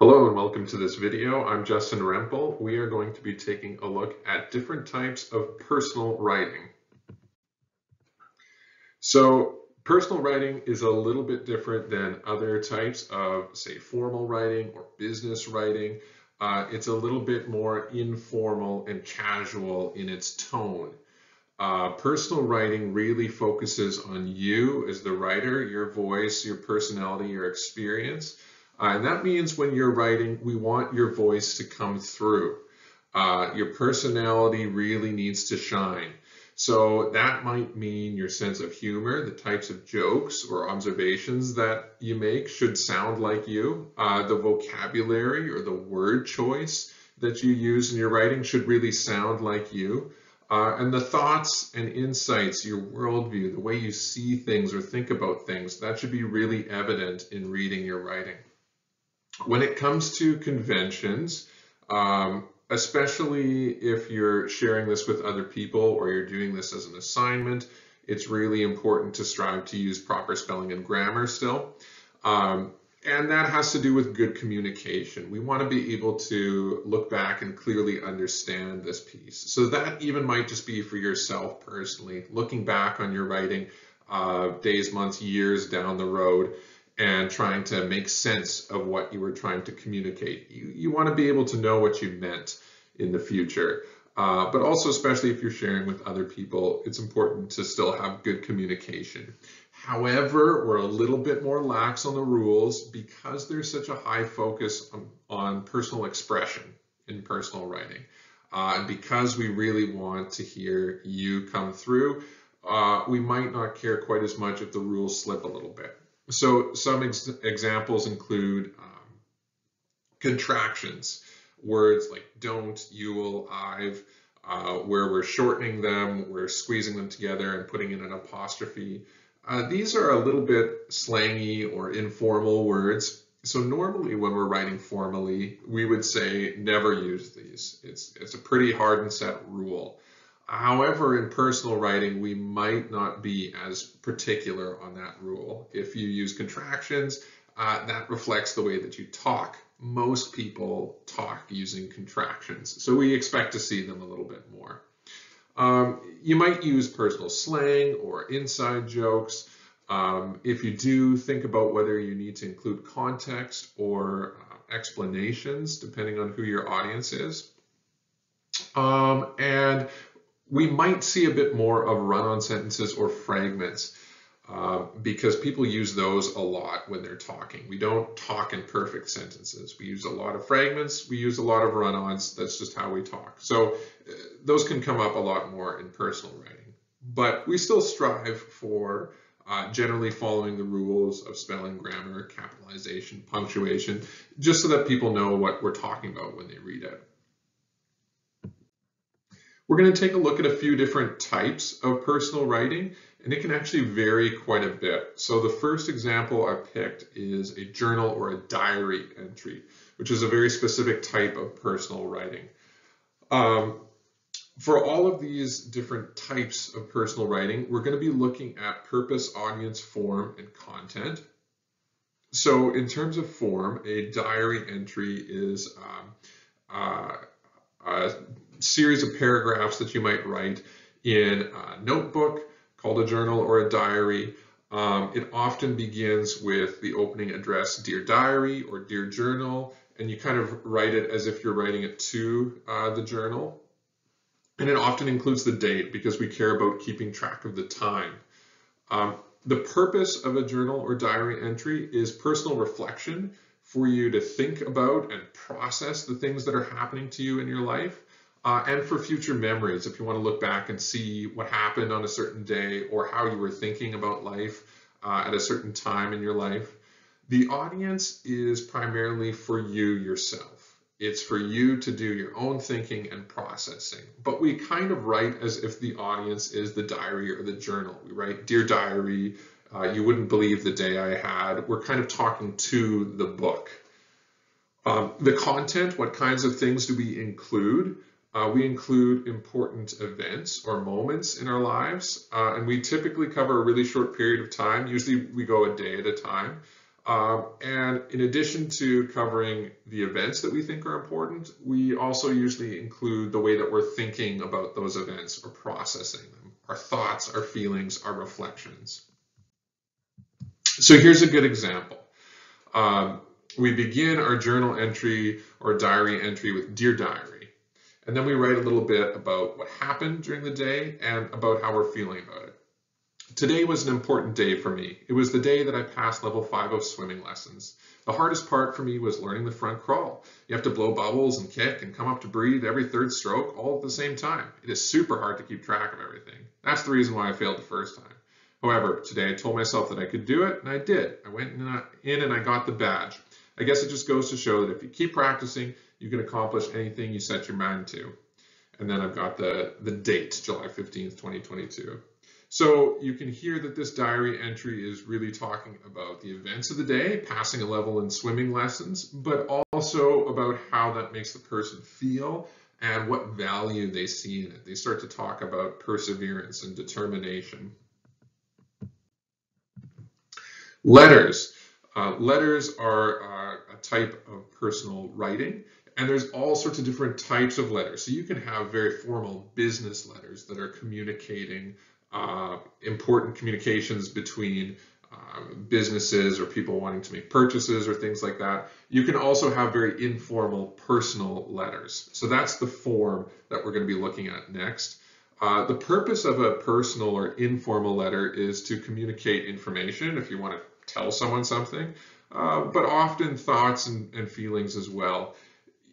Hello and welcome to this video. I'm Justin Rempel. We are going to be taking a look at different types of personal writing. So personal writing is a little bit different than other types of, say, formal writing or business writing. It's a little bit more informal and casual in its tone. Personal writing really focuses on you as the writer, your voice, your personality, your experience. And that means when you're writing, we want your voice to come through. Your personality really needs to shine. So that might mean your sense of humor, the types of jokes or observations that you make should sound like you. The vocabulary or the word choice that you use in your writing should really sound like you. And the thoughts and insights, your worldview, the way you see things or think about things, that should be really evident in reading your writing. When it comes to conventions, especially if you're sharing this with other people or you're doing this as an assignment, it's really important to strive to use proper spelling and grammar still. And that has to do with good communication. We want to be able to look back and clearly understand this piece. So that even might just be for yourself personally, looking back on your writing days, months, years down the road and trying to make sense of what you were trying to communicate. You want to be able to know what you meant in the future. But also, especially if you're sharing with other people, it's important to still have good communication. However, we're a little bit more lax on the rules because there's such a high focus on personal expression in personal writing. And because we really want to hear you come through, we might not care quite as much if the rules slip a little bit. So some examples include contractions, words like don't, you'll, I've, where we're shortening them, we're squeezing them together and putting in an apostrophe. These are a little bit slangy or informal words. So normally when we're writing formally, we would say never use these. It's a pretty hard and set rule. However, in personal writing, we might not be as particular on that rule. If you use contractions, that reflects the way that you talk. Most people talk using contractions, so we expect to see them a little bit more. You might use personal slang or inside jokes. If you do, think about whether you need to include context or explanations, depending on who your audience is. And we might see a bit more of run-on sentences or fragments because people use those a lot when they're talking. We don't talk in perfect sentences. We use a lot of fragments. We use a lot of run-ons. That's just how we talk. So those can come up a lot more in personal writing. But we still strive for generally following the rules of spelling, grammar, capitalization, punctuation, just so that people know what we're talking about when they read it. We're going to take a look at a few different types of personal writing, and it can actually vary quite a bit. So the first example I picked is a journal or a diary entry, which is a very specific type of personal writing. For all of these different types of personal writing, we're going to be looking at purpose, audience, form, and content. So in terms of form, a diary entry is a series of paragraphs that you might write in a notebook called a journal or a diary. It often begins with the opening address, Dear Diary or Dear Journal, and you kind of write it as if you're writing it to the journal. And it often includes the date because we care about keeping track of the time. The purpose of a journal or diary entry is personal reflection for you to think about and process the things that are happening to you in your life. And for future memories, if you want to look back and see what happened on a certain day or how you were thinking about life at a certain time in your life. The audience is primarily for you yourself. It's for you to do your own thinking and processing. But we kind of write as if the audience is the diary or the journal. We write, Dear Diary, you wouldn't believe the day I had. We're kind of talking to the book. The content, what kinds of things do we include? We include important events or moments in our lives, and we typically cover a really short period of time. Usually we go a day at a time. And in addition to covering the events that we think are important, we also usually include the way that we're thinking about those events or processing them, our thoughts, our feelings, our reflections. So here's a good example. We begin our journal entry or diary entry with Dear Diary. And then we write a little bit about what happened during the day and about how we're feeling about it. Today was an important day for me. It was the day that I passed level 5 of swimming lessons. The hardest part for me was learning the front crawl. You have to blow bubbles and kick and come up to breathe every third stroke all at the same time. It is super hard to keep track of everything. That's the reason why I failed the first time. However, today I told myself that I could do it, and I did. I went in and I got the badge. I guess it just goes to show that if you keep practicing, you can accomplish anything you set your mind to. And then I've got the date, July 15th, 2022. So you can hear that this diary entry is really talking about the events of the day, passing a level in swimming lessons, but also about how that makes the person feel and what value they see in it. They start to talk about perseverance and determination. Letters. Letters are a type of personal writing, and there's all sorts of different types of letters. So you can have very formal business letters that are communicating important communications between businesses or people wanting to make purchases or things like that. You can also have very informal personal letters. So that's the form that we're going to be looking at next. The purpose of a personal or informal letter is to communicate information if you want to tell someone something, but often thoughts and feelings as well.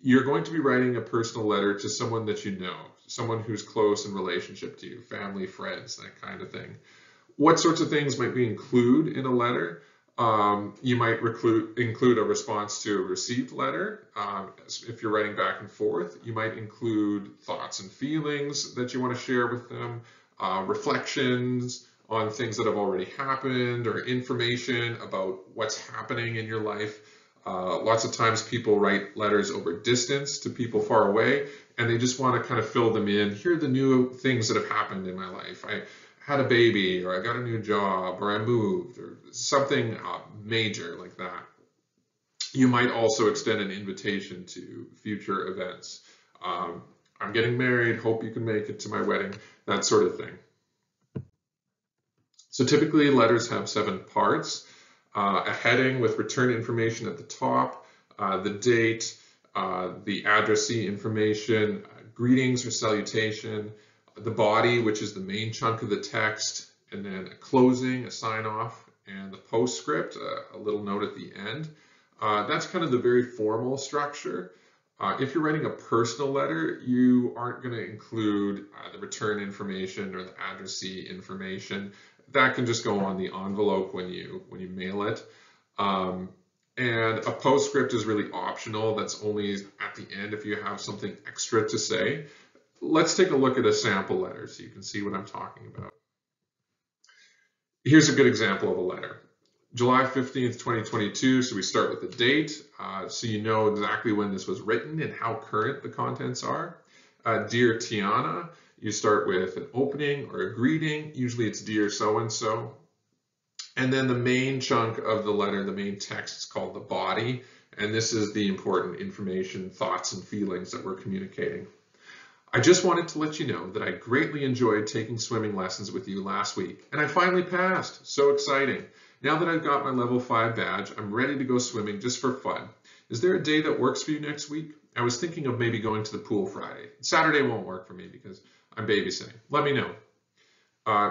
You're going to be writing a personal letter to someone that you know, someone who's close in relationship to you, family, friends, that kind of thing. What sorts of things might we include in a letter? You might include a response to a received letter. If you're writing back and forth, you might include thoughts and feelings that you want to share with them, reflections on things that have already happened, or information about what's happening in your life. Lots of times people write letters over distance to people far away, and they just want to kind of fill them in. Here are the new things that have happened in my life. I had a baby, or I got a new job, or I moved, or something major like that. You might also extend an invitation to future events. I'm getting married, hope you can make it to my wedding, that sort of thing. So typically letters have 7 parts. A heading with return information at the top, the date, the addressee information, greetings or salutation, the body, which is the main chunk of the text, and then a closing, a sign off, and the postscript, a little note at the end. That's kind of the very formal structure. If you're writing a personal letter, you aren't going to include the return information or the addressee information. That can just go on the envelope when you mail it. And a postscript is really optional. That's only at the end if you have something extra to say. Let's take a look at a sample letter so you can see what I'm talking about. Here's a good example of a letter. July 15th, 2022, so we start with the date, so you know exactly when this was written and how current the contents are. Dear Tiana, you start with an opening or a greeting, usually it's Dear so-and-so. And then the main chunk of the letter, the main text, is called the body, and this is the important information, thoughts, and feelings that we're communicating. I just wanted to let you know that I greatly enjoyed taking swimming lessons with you last week, and I finally passed. So exciting. Now that I've got my level 5 badge, I'm ready to go swimming just for fun. Is there a day that works for you next week? I was thinking of maybe going to the pool Friday. Saturday won't work for me because I'm babysitting. Let me know.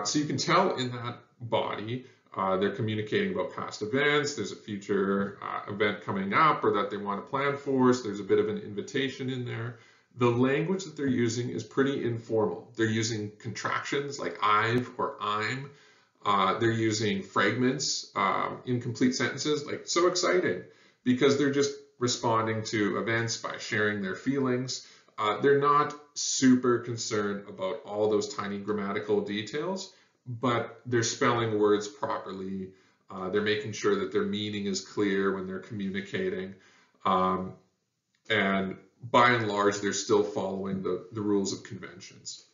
So you can tell in that body, they're communicating about past events. There's a future event coming up or that they want to plan for. So there's a bit of an invitation in there. The language that they're using is pretty informal. They're using contractions like I've or I'm. They're using fragments, incomplete sentences, like so exciting, because they're just responding to events by sharing their feelings. They're not super concerned about all those tiny grammatical details, but they're spelling words properly. They're making sure that their meaning is clear when they're communicating. And by and large, they're still following the rules of conventions.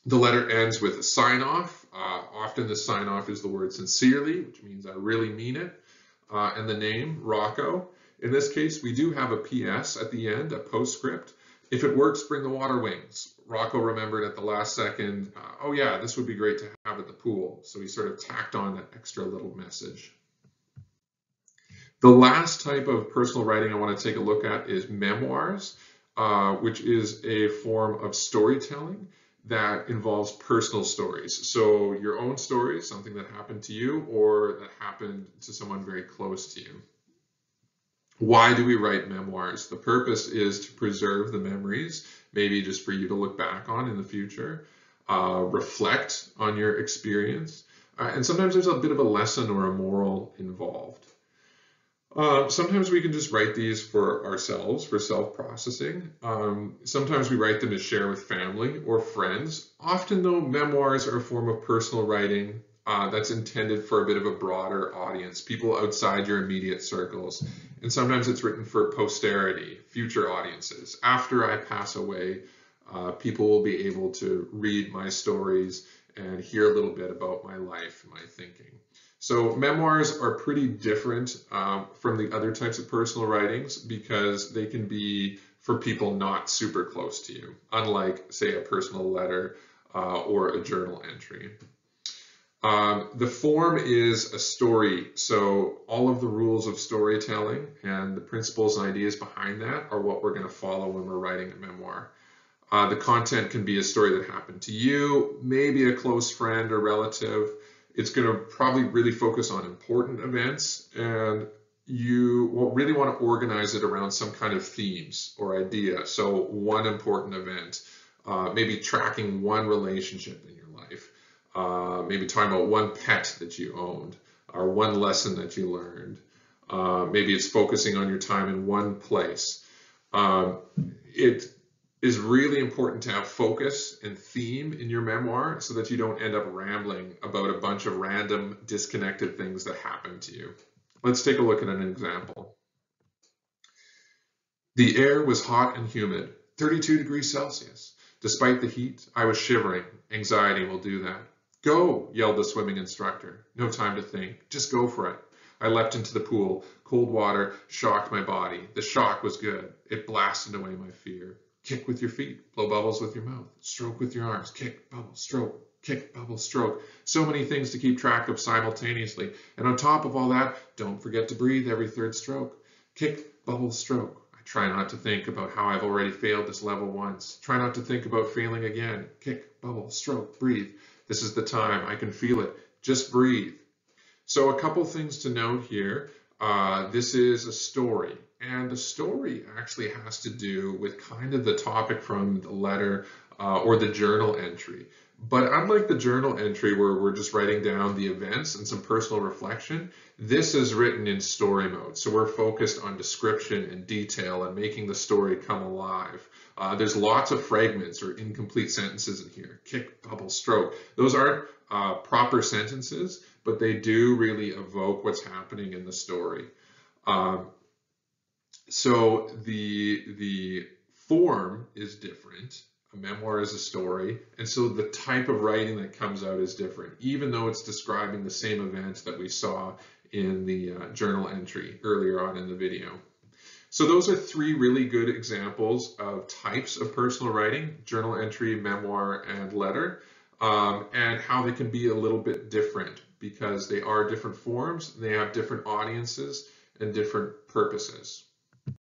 The letter ends with a sign-off. Often the sign-off is the word sincerely, which means I really mean it. and the name, Rocco. In this case, we do have a PS at the end, a postscript. If it works, bring the water wings. Rocco remembered at the last second, oh yeah, this would be great to have at the pool. So he sort of tacked on that extra little message. The last type of personal writing I want to take a look at is memoirs, which is a form of storytelling that involves personal stories. So your own stories, something that happened to you or that happened to someone very close to you. Why do we write memoirs? The purpose is to preserve the memories, maybe just for you to look back on in the future, reflect on your experience, and sometimes there's a bit of a lesson or a moral involved. Sometimes we can just write these for ourselves, for self-processing. Sometimes we write them to share with family or friends. Often, though, memoirs are a form of personal writing that's intended for a bit of a broader audience, people outside your immediate circles. And sometimes it's written for posterity, future audiences. After I pass away, people will be able to read my stories and hear a little bit about my life, my thinking. So memoirs are pretty different from the other types of personal writings because they can be for people not super close to you, unlike, say, a personal letter or a journal entry. The form is a story, so all of the rules of storytelling and the principles and ideas behind that are what we're going to follow when we're writing a memoir. The content can be a story that happened to you, maybe a close friend or relative. It's going to probably really focus on important events, and you will really want to organize it around some kind of themes or idea. So one important event, maybe tracking one relationship in your life, maybe talking about one pet that you owned or one lesson that you learned. Maybe it's focusing on your time in one place. It is really important to have focus and theme in your memoir so that you don't end up rambling about a bunch of random disconnected things that happened to you. Let's take a look at an example. The air was hot and humid, 32 degrees Celsius. Despite the heat, I was shivering. Anxiety will do that. Go, yelled the swimming instructor. No time to think, just go for it. I leapt into the pool. Cold water shocked my body. The shock was good. It blasted away my fear. Kick with your feet, blow bubbles with your mouth, stroke with your arms, kick, bubble, stroke, kick, bubble, stroke. So many things to keep track of simultaneously. And on top of all that, don't forget to breathe every third stroke. Kick, bubble, stroke. I try not to think about how I've already failed this level once. Try not to think about failing again. Kick, bubble, stroke, breathe. This is the time. I can feel it. Just breathe. So a couple things to note here. This is a story, and the story actually has to do with kind of the topic from the letter or the journal entry. But unlike the journal entry where we're just writing down the events and some personal reflection, this is written in story mode. So we're focused on description and detail and making the story come alive. There's lots of fragments or incomplete sentences in here. Kick, bubble, stroke. Those aren't proper sentences, but they do really evoke what's happening in the story. So the form is different. A memoir is a story, and so the type of writing that comes out is different, even though it's describing the same event that we saw in the journal entry earlier on in the video. So those are three really good examples of types of personal writing: journal entry, memoir, and letter, and how they can be a little bit different because they are different forms, they have different audiences and different purposes.